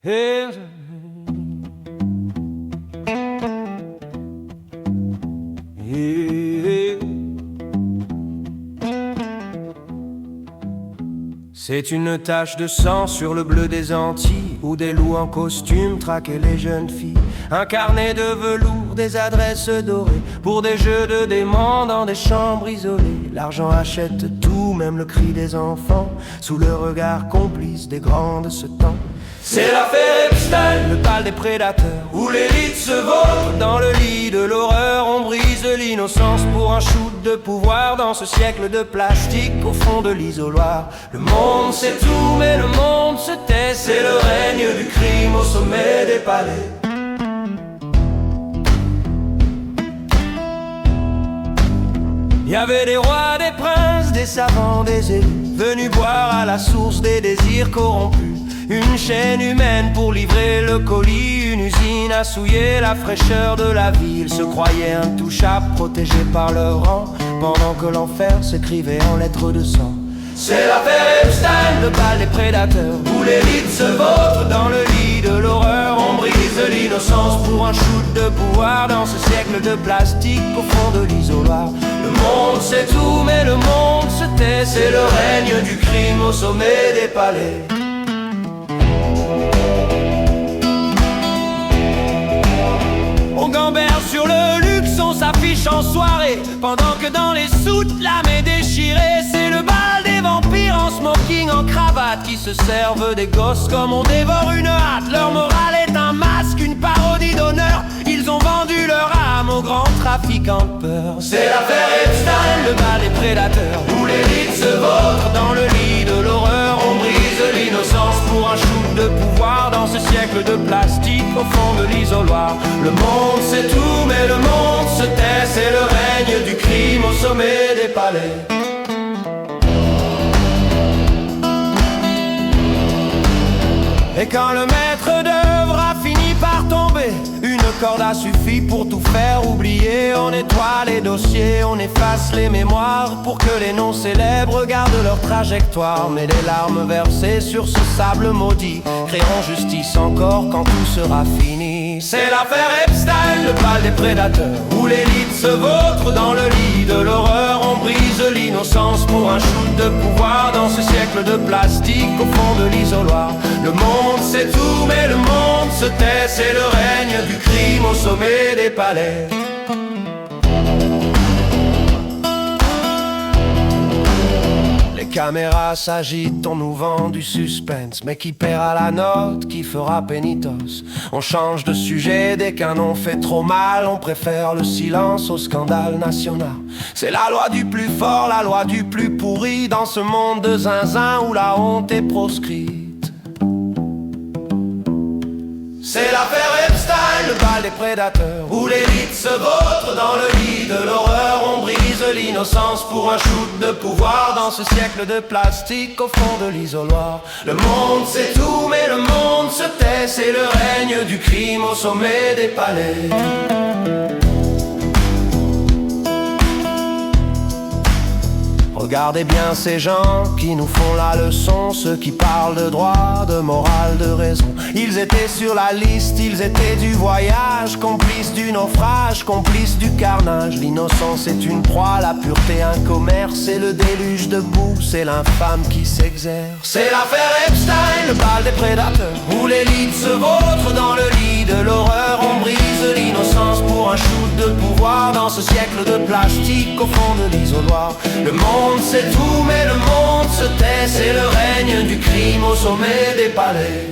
C'est une tache de sang sur le bleu des Antilles, où des loups en costume traquaient les jeunes filles. Un carnet de velours, des adresses dorées, pour des jeux de démons dans des chambres isolées. L'argent achète tout, même le cri des enfants, sous le regard complice des grands de ce temps. C'est l'affaire Epstein, le bal des prédateurs, où l'élite se vautre dans le lit de l'horreur. On brise l'innocence pour un shoot de pouvoir dans ce siècle de plastique au fond de l'isoloir. Le monde sait tout mais le monde se tait, c'est le règne du crime au sommet des palais. Il y avait des rois, des princes, des savants, des élus, venus boire à la source des désirs corrompus. Une chaîne humaine pour livrer le colis, une usine à souiller la fraîcheur de la ville. Se croyaient intouchables, protégés par leur rang, pendant que l'enfer s'écrivait en lettres de sang. C'est l'affaire Epstein, le bal des prédateurs, où l'élite se vautre dans le lit de l'horreur. On brise l'innocence pour un shoot de pouvoir dans ce siècle de plastique au fond de l'isoloir. Le monde sait tout mais le monde se tait, c'est le règne du crime au sommet des palais. On gamberge sur le luxe, on s'affiche en soirée, pendant que dans les soutes l'âme est déchirée. C'est le bal des vampires en smoking, en cravate, qui se servent des gosses comme on dévore une hâte. Leur morale est un masque, une parodie d'honneur. Ils ont vendu leur âme aux grands trafiquants de peur. C'est l'affaire Epstein, le bal des prédateurs, où l'élite se vautre dans le lit de l'horreur. On brise l'innocence pour un shoot de pouvoir dans ce siècle de plastique au fond de l'isoloir. Le monde sait tout mais le monde se tait, c'est le règne du crime au sommet des palais. Et quand le maître d'œuvre a fini par tomber, une corde a suffi pour tout faire oublier. On nettoie les dossiers, on efface les mémoires, pour que les noms célèbres gardent leur trajectoire. Mais les larmes versées sur ce sable maudit créeront justice encore quand tout sera fini. C'est l'affaire Epstein, le bal des prédateurs, où l'élite se vautre dans le lit de l'horreur. On brise l'innocence pour un shoot de pouvoir dans ce siècle de plastique au fond de l'isoloir. Le monde sait tout mais le monde se tait, c'est le règne du crime au sommet des palais. Les caméras s'agitent, on nous vend du suspense, mais qui paiera la note, qui fera pénitence? On change de sujet dès qu'un nom fait trop mal, on préfère le silence au scandale national. C'est la loi du plus fort, la loi du plus pourri, dans ce monde de zinzin où la honte est proscrite. C'est l'affaire Epstein, le bal des prédateurs, où l'élite se vautre dans le lit de l'horreur. On brise l'innocence pour un shoot de pouvoir dans ce siècle de plastique au fond de l'isoloir. Le monde sait tout mais le monde se tait, c'est le règne du crime au sommet des palais. Regardez bien ces gens qui nous font la leçon, ceux qui parlent de droit, de morale, de raison. Ils étaient sur la liste, ils étaient du voyage, complices du naufrage, complices du carnage. L'innocence est une proie, la pureté un commerce, et le déluge de boue, c'est l'infâme qui s'exerce. C'est l'affaire Epstein, le bal des prédateurs, où l'élite se vautre dans le lit de l'horreur. On brise l'innocence pour un shoot de pouvoir dans ce siècle de plastique au fond de l'isoloir. Le monde sait tout mais le monde se tait, c'est le règne du crime au sommet des palais.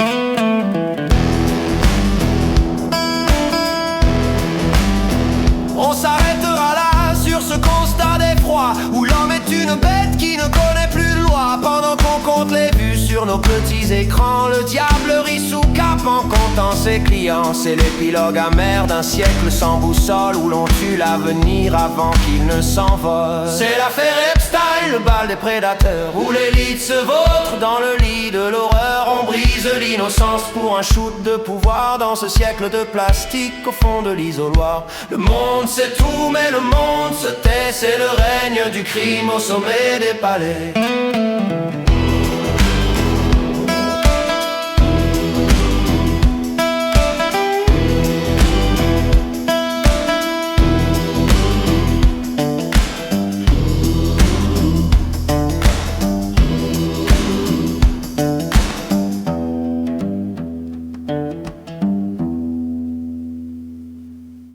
On s'arrêtera là sur ce constat d'effroi, où l'homme est une bête qui ne connaît plus de loi. Pendant qu'on compte les vues sur nos petits écrans, le diable rit sous cape en comptant ses clients. C'est l'épilogue amer d'un siècle sans boussole, où l'on tue l'avenir avant qu'il ne s'envole. C'est l'affaire Epstein, le bal des prédateurs, où l'élite se vautre dans le lit de l'horreur. On brise l'innocence pour un shoot de pouvoir dans ce siècle de plastique au fond de l'isoloir. Le monde sait tout mais le monde se tait, c'est le règne du crime au sommet des palais.